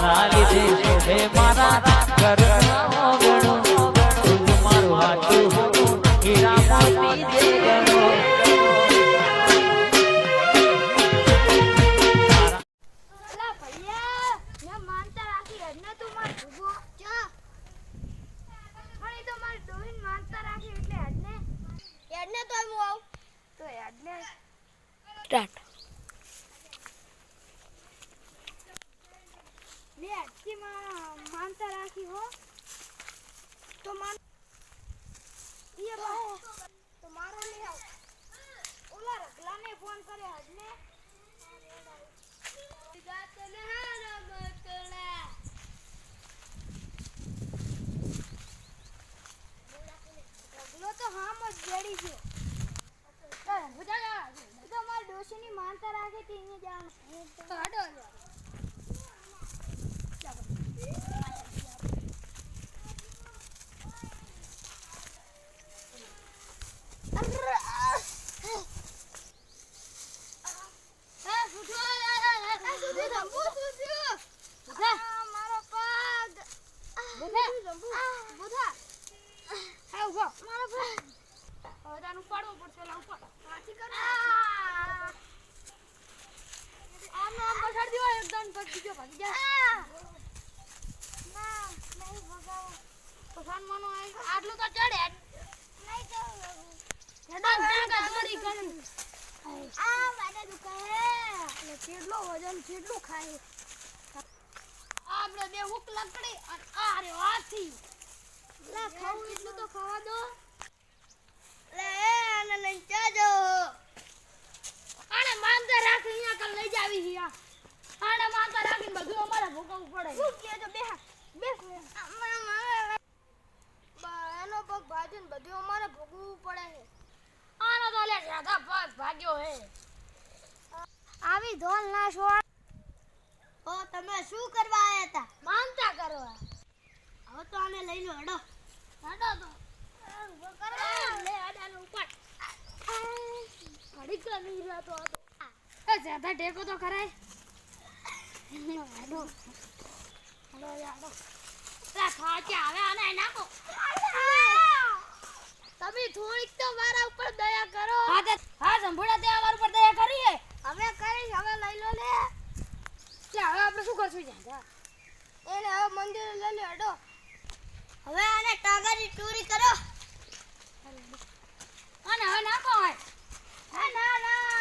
તારા લીધે શોભે મારા ઘરનો ગણો તું મારું હાથું હીરા મોતી દે ગણો સ્ટાર્ટ લે આજથી માનતા રાખી હો તો માન ઈ તો મારો લે આવ ઓલા રગલાને ફોન કરે હજને ગાત ને હારા બતડા રગલો તો હામ જ જડી ગયો બધા તો માર ડોશીની માનતા રાખે કે ઇને જાણ હાડો આટલું તો ચડે નહીં તો આ વાડા દુકાને કેટલો વજન કેટલું ખાય આપણે બે હુક લકડી અને આ રે હાથી લા ખાવું એટલું તો ખાવા દો લે આને લઈ જાજો આને માનતા રાખ અહીંયા કલ લઈ જાવી હી આને માનતા રાખીને બધું અમારે ભોગવવું પડે શું કેજો બે એનો પગ ભાજીને બધું અમારે ભોગવવું પડે છે આનો તો લે જ્યાદા પગ ભાગ્યો હે આવી ધોલ ના છોડ ઓ તમે શું કરવા આયા હતા માનતા કરવા હવે તો આને લઈ લો હડો તો લે આડાનો ઉપર ઘડી તો નહીં રહેતો હતો એ જ્યાદા ટેકો તો કરાય હડો યાડો લા ખાચા આવે આને નાખો તમે થોડીક તો મારા ઉપર દયા કરો હા સંભોળા તે અમારા ઉપર દયા કરી હે હવે કરી હવે લઈ લો લે હવે આપણે શું કરશું જા એને હવે મંદિર લઈ લે હડો હવે આને ટાગાની ચોરી કરો અને હવે નાખો હા ના